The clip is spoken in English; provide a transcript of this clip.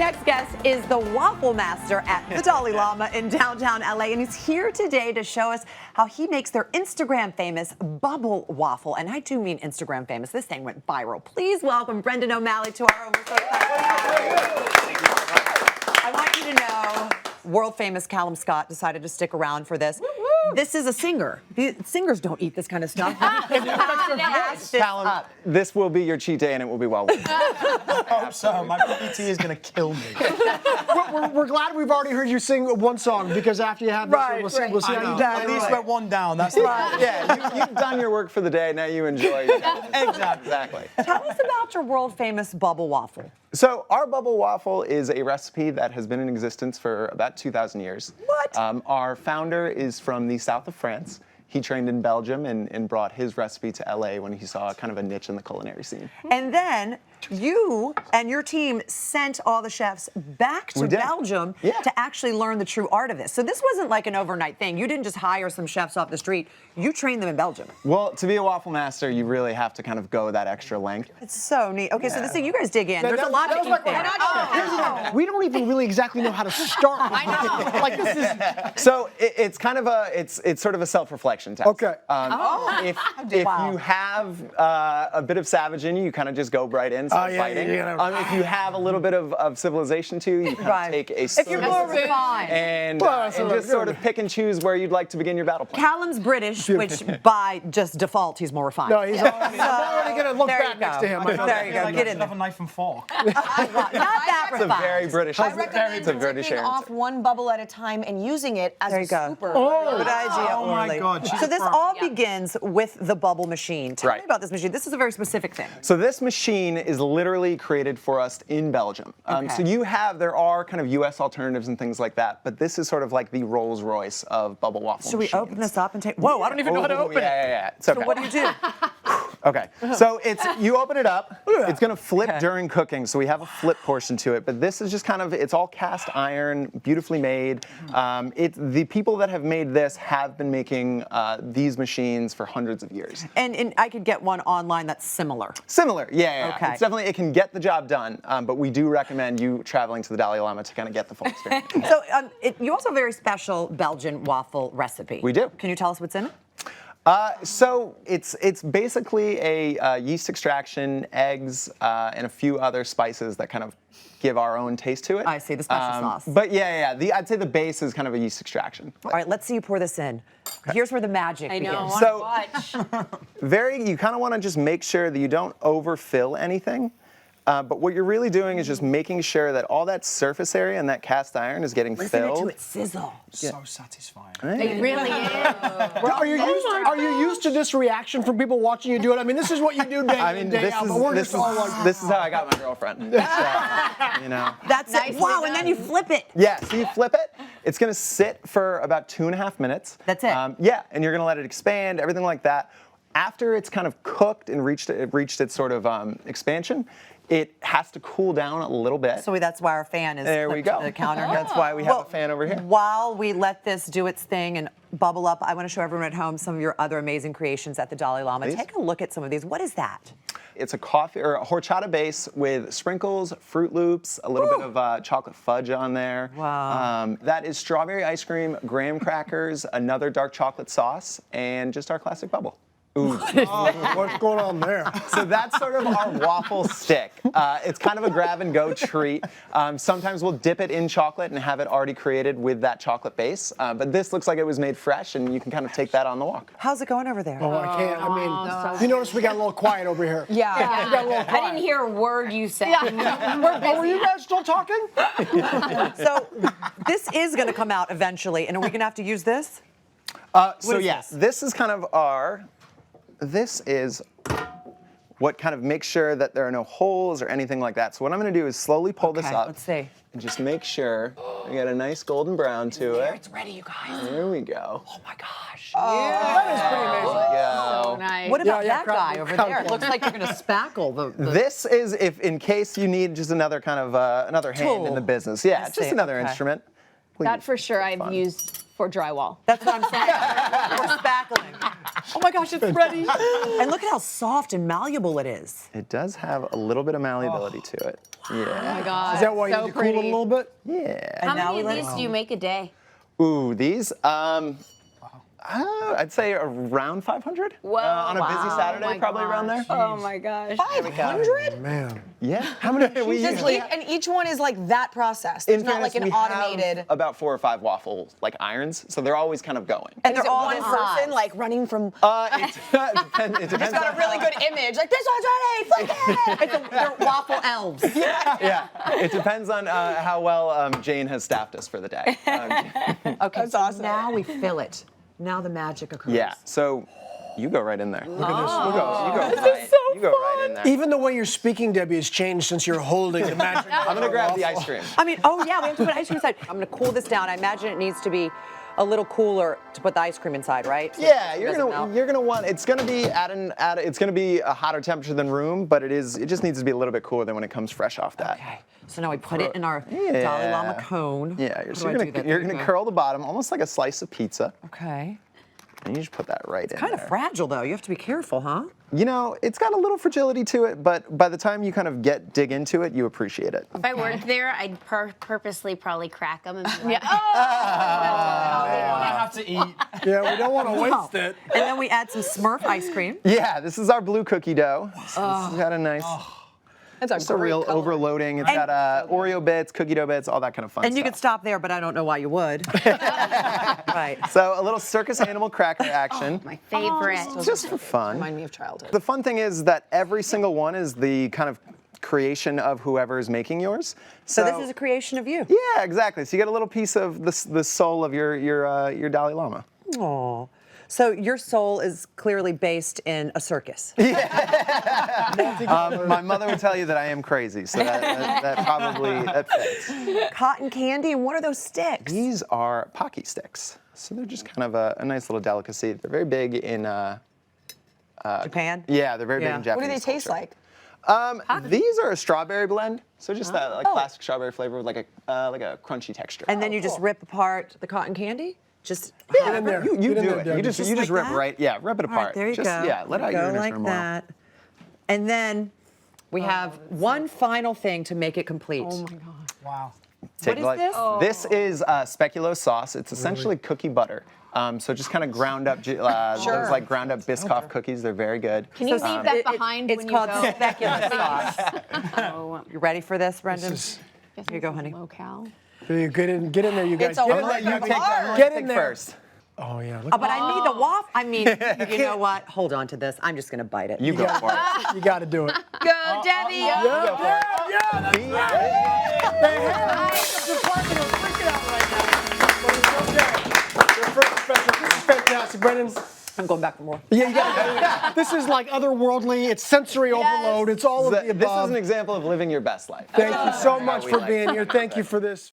next guest is the Waffle Master at the Dalai Lama in downtown LA, and he's here today to show us how he makes their Instagram famous bubble waffle. And I do mean Instagram famous. This thing went viral. Please welcome Brendan O'Malley to our home. I want you to know, world famous Callum Scott decided to stick around for this. This is a singer. Singers don't eat this kind of stuff. Callum, this will be your cheat day and it will be well worth it. I hope so. My PT is going to kill me. We're glad we've already heard you sing one song, because after you have this one, we'll see how you do. At least we're one down. That's Right. Yeah, you've done your work for the day. Now you enjoy it. Exactly. Tell us about your world famous bubble waffle. So our bubble waffle is a recipe that has been in existence for about 2,000 years. What? Our founder is from the south of France. He trained in Belgium and brought his recipe to LA when he saw kind of a niche in the culinary scene. And then you and your team sent all the chefs back to Belgium to actually learn the true art of this. So this wasn't like an overnight thing. You didn't just hire some chefs off the street. You trained them in Belgium. Well, to be a waffle master, you really have to kind of go that extra length. It's so neat. Okay, so this thing, you guys dig in. There's a lot to eat there. We don't even really exactly know how to start. I know. Like this is. So it's kind of it's sort of a self-reflection test. Okay. If you have a bit of savage in you, you kind of just go right in, start fighting. If you have a little bit of civilization too, you kind of take a If you're more refined. and just sort of pick and choose where you'd like to begin your battle plan. Callum's British, which by just default, he's more refined. No, he's already, I'm already going to look back next to him. There you go. Like Get in have there. a knife and fork. Not that It's a refined. very British. I recommend it's a British taking off answer. one bubble at a time and using it as a scooper. Good idea, Oh my Orly. God, she's So a this pro. all begins with the bubble machine. Tell me about this machine. This is a very specific thing. So this machine is literally created for us in Belgium. So there are kind of U.S. alternatives and things like that, but this is sort of like the Rolls Royce of bubble waffle Should we machines. open this up and take? Whoa! I don't even know how to open it. Yeah. It's okay. So what do you do? Okay, so you open it up, it's gonna flip during cooking, so we have a flip portion to it, but this is just kind of, it's all cast iron, beautifully made. The people that have made this have been making these machines for hundreds of years. And I could get one online that's similar. Similar, yeah. Okay. It's definitely, it can get the job done, but we do recommend you traveling to the Dalai Lama to kind of get the full experience. So you also have a very special Belgian waffle recipe. We do. Can you tell us what's in it? So it's basically a yeast extraction, eggs, and a few other spices that kind of give our own taste to it. I see, the special sauce. But I'd say the base is kind of a yeast extraction. All right, let's see you pour this in. Here's where the magic begins. So you kind of want to just make sure that you don't overfill anything. But what you're really doing is just making sure that all that surface area and that cast iron is getting Listen filled. to it sizzle. So satisfying. It really is. Are you used to this reaction from people watching you do it? I mean, this is what you do day in, day out. But we're just all like, this is how I got my girlfriend. So, That's it. Wow, and then you flip it. Yeah, so you flip it. It's going to sit for about 2.5 minutes. That's it? Yeah, and you're going to let it expand, everything like that. After it's kind of cooked and reached its sort of expansion, it has to cool down a little bit. So that's why our fan is There we flipped go. to the counter. That's why we have a fan over here. While we let this do its thing and bubble up, I want to show everyone at home some of your other amazing creations at the Dalai Lama. Please. Take a look at some of these. What is that? It's a coffee or a horchata base with sprinkles, Fruit Loops, a little bit of chocolate fudge on there. Wow. That is strawberry ice cream, graham crackers, another dark chocolate sauce, and just our classic bubble. Ooh. what's going on there? So that's sort of our waffle stick. It's kind of a grab-and-go treat. Sometimes we'll dip it in chocolate and have it already created with that chocolate base. But this looks like it was made fresh, and you can kind of take that on the walk. How's it going over there? Oh, I can't. I mean, you notice we got a little quiet over here. Yeah. We got a little quiet. I didn't hear a word you said. Were you guys still talking? So this is going to come out eventually, and are we going to have to use this? This is kind of this is what kind of makes sure that there are no holes or anything like that. So what I'm going to do is slowly pull this up. Let's see. And just make sure we get a nice golden brown to it. It's ready, you guys. There we go. Oh my gosh. That is pretty amazing. Go. Nice. What about that crowd- guy over crowd- there? It looks like you're going to spackle the This is if in case you need just another kind of another hand in Tool. the business. Yeah, I just see. another Okay. instrument. That for sure I've Fun. used for drywall. That's what I'm saying. Or spackling. Oh my gosh, it's ready. And look at how soft and malleable it is. It does have a little bit of malleability to it. Yeah. Oh my God. Is that why you so need to cool it a pretty. little bit? Yeah. How now many we of let these it- do you make a day? Ooh, these. I'd say around 500. Whoa. On a busy Wow. Saturday, Oh my probably around there. Oh my gosh. 500? Man. Yeah. How many we usually? And each one is like that process. It's not like an we automated. have about 4 or 5 waffle irons, so they're always kind of going. And Is they're it all one this person size. like running from? It depends It's got on a really good image. Like this one's ready. Flip it. They're waffle elves. Yeah, it depends on how well Jane has staffed us for the day. Okay, That's so awesome. now we fill it. Now the magic occurs. Yeah, so you go right in there. Look at this. You go right in there. Even the way you're speaking, Debbie, has changed since you're holding the magic. I'm gonna grab the ice cream. I mean, oh yeah, we have to put ice cream inside. I'm gonna cool this down. I imagine it needs to be a little cooler to put the ice cream inside, right? So Yeah, it you're doesn't gonna melt. want. It's gonna be it's gonna be a hotter temperature than room, but it just needs to be a little bit cooler than when it comes fresh off that. Okay, so now we put it in our Yeah. Dalai Lama cone. Yeah, How so do I you're do gonna that? you're There we gonna go. curl the bottom, almost like a slice of pizza, Okay. and you just put that right in Kind of there. fragile though. You have to be careful, huh? You know, it's got a little fragility to it, but by the time you kind of dig into it, you appreciate it. If I worked there, I'd purposely probably crack them and be like, I have to eat. Yeah, we don't want to waste it. And then we add some Smurf ice cream. Yeah, this is our blue cookie dough. So this has got a nice, That's a just a real overloading. It's got Oreo bits, cookie dough bits, all that kind of fun And you stuff. could stop there, but I don't know why you would. Right. So a little circus animal cracker action, my favorite. just for fun. Remind me of childhood. The fun thing is that every single one is the kind of creation of whoever is making yours. So this is a creation of you. Yeah, exactly. So you get a little piece of the soul of your Dalai Lama. Aw. So your soul is clearly based in a circus. My mother would tell you that I am crazy, so that probably fits. Cotton candy, and what are those sticks? These are Pocky sticks. So they're just kind of a nice little delicacy. They're very big in Japan? yeah, they're very big Yeah. in Japanese. What do they taste culture. like? These are a strawberry blend, so just that classic strawberry flavor with like a crunchy texture. And then you just rip apart the cotton candy? Just Get in there. You Get in do there, it. Debbie. You just Just rip like that? rip it All right, apart. there you just, go. Yeah, let There out you your go, inner like turmoil. that. And then we have one final thing to make it complete. Oh my God. Wow. Take What is a look. this? This is speculoos sauce. It's essentially cookie butter. So just kind of ground up, those like ground up Biscoff cookies. They're very good. Can you leave that It- behind it's when called you go? speculoos sauce. Oh, You ready for this, Brendan? is- guess Here you go, it's honey. Low-cal. Get in there, you guys. It's a Get in hard there, You Debbie. take that Get in stick there. first. Oh yeah. Look Oh, but I need the waffle. I mean, you know what? Hold on to this. I'm just gonna bite it. You go for it. You got to do it. Go, Debbie! Go for it. Yeah, that's the department are freaking out right now. But it's okay. Your first special. This is fantastic, Brendan. I'm going back for more. Yeah, you got it. This is like otherworldly. It's sensory overload. It's all of the This above. is an example of living your best life. Thank you so How much we for like being it. here. Thank you for this.